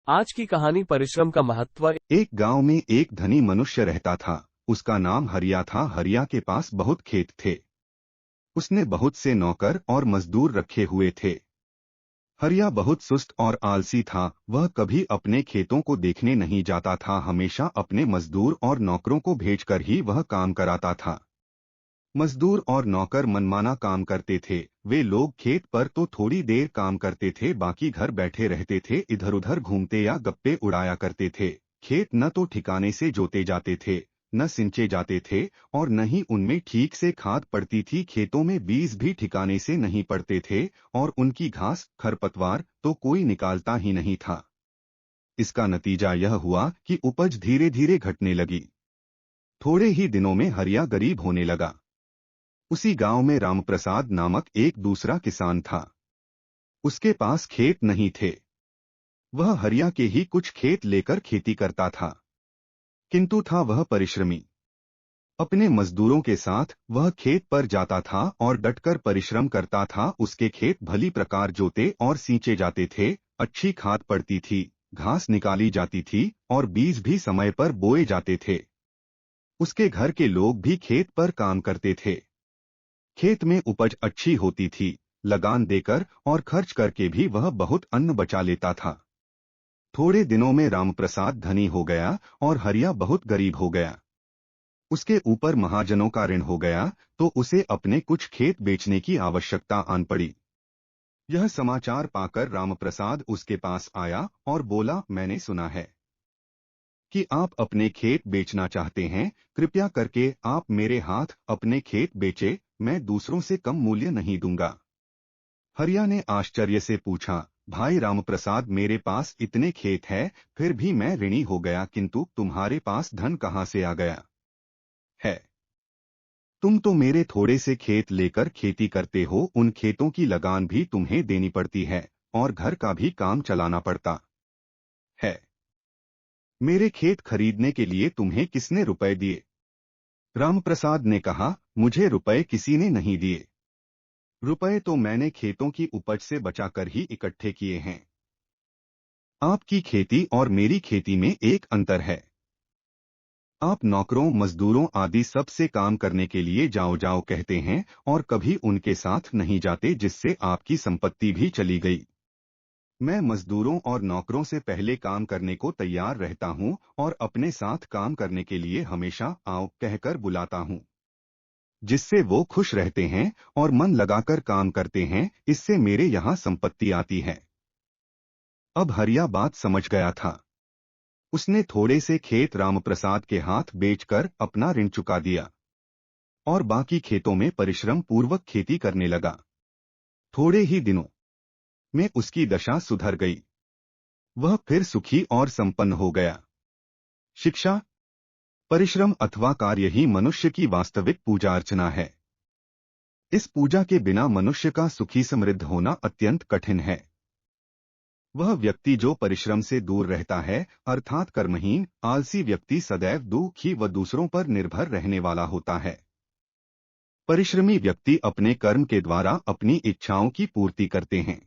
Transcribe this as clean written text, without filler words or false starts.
आज की कहानी परिश्रम का महत्व। एक गांव में एक धनी मनुष्य रहता था। उसका नाम हरिया था। हरिया के पास बहुत खेत थे। उसने बहुत से नौकर और मजदूर रखे हुए थे। हरिया बहुत सुस्त और आलसी था। वह कभी अपने खेतों को देखने नहीं जाता था। हमेशा अपने मजदूर और नौकरों को भेजकर ही वह काम कराता था। मजदूर और नौकर मनमाना काम करते थे। वे लोग खेत पर तो थोड़ी देर काम करते थे, बाकी घर बैठे रहते थे, इधर उधर घूमते या गप्पे उड़ाया करते थे। खेत न तो ठिकाने से जोते जाते थे, न सिंचे जाते थे, और न ही उनमें ठीक से खाद पड़ती थी। खेतों में बीज भी ठिकाने से नहीं पड़ते थे, और उनकी घास खरपतवार तो कोई निकालता ही नहीं था। इसका नतीजा यह हुआ कि उपज धीरे धीरे घटने लगी। थोड़े ही दिनों में हरिया गरीब होने लगा। उसी गांव में रामप्रसाद नामक एक दूसरा किसान था। उसके पास खेत नहीं थे। वह हरिया के ही कुछ खेत लेकर खेती करता था, किंतु था वह परिश्रमी। अपने मजदूरों के साथ वह खेत पर जाता था और डटकर परिश्रम करता था। उसके खेत भली प्रकार जोते और सींचे जाते थे, अच्छी खाद पड़ती थी, घास निकाली जाती थी, और बीज भी समय पर बोए जाते थे। उसके घर के लोग भी खेत पर काम करते थे। खेत में उपज अच्छी होती थी। लगान देकर और खर्च करके भी वह बहुत अन्न बचा लेता था। थोड़े दिनों में रामप्रसाद धनी हो गया और हरिया बहुत गरीब हो गया। उसके ऊपर महाजनों का ऋण हो गया, तो उसे अपने कुछ खेत बेचने की आवश्यकता आन पड़ी। यह समाचार पाकर रामप्रसाद उसके पास आया और बोला, मैंने सुना है कि आप अपने खेत बेचना चाहते हैं। कृपया करके आप मेरे हाथ अपने खेत बेचे, मैं दूसरों से कम मूल्य नहीं दूंगा। हरिया ने आश्चर्य से पूछा, भाई रामप्रसाद, मेरे पास इतने खेत हैं, फिर भी मैं ऋणी हो गया, किंतु तुम्हारे पास धन कहाँ से आ गया है? तुम तो मेरे थोड़े से खेत लेकर खेती करते हो। उन खेतों की लगान भी तुम्हें देनी पड़ती है, और घर का भी काम चलाना पड़ता है। मेरे खेत खरीदने के लिए तुम्हें किसने रुपए दिए? रामप्रसाद ने कहा, मुझे रुपए किसी ने नहीं दिए। रुपए तो मैंने खेतों की उपज से बचाकर ही इकट्ठे किए हैं। आपकी खेती और मेरी खेती में एक अंतर है। आप नौकरों, मजदूरों आदि सब से काम करने के लिए जाओ जाओ कहते हैं, और कभी उनके साथ नहीं जाते, जिससे आपकी संपत्ति भी चली गई। मैं मजदूरों और नौकरों से पहले काम करने को तैयार रहता हूं, और अपने साथ काम करने के लिए हमेशा आओ कहकर बुलाता हूं, जिससे वो खुश रहते हैं और मन लगाकर काम करते हैं। इससे मेरे यहाँ संपत्ति आती है। अब हरिया बात समझ गया था। उसने थोड़े से खेत रामप्रसाद के हाथ बेचकर अपना ऋण चुका दिया, और बाकी खेतों में परिश्रम पूर्वक खेती करने लगा। थोड़े ही दिनों में उसकी दशा सुधर गई। वह फिर सुखी और संपन्न हो गया। शिक्षा, परिश्रम अथवा कार्य ही मनुष्य की वास्तविक पूजा अर्चना है। इस पूजा के बिना मनुष्य का सुखी समृद्ध होना अत्यंत कठिन है। वह व्यक्ति जो परिश्रम से दूर रहता है, अर्थात कर्महीन, आलसी व्यक्ति सदैव दुखी व दूसरों पर निर्भर रहने वाला होता है। परिश्रमी व्यक्ति अपने कर्म के द्वारा अपनी इच्छाओं की पूर्ति करते हैं।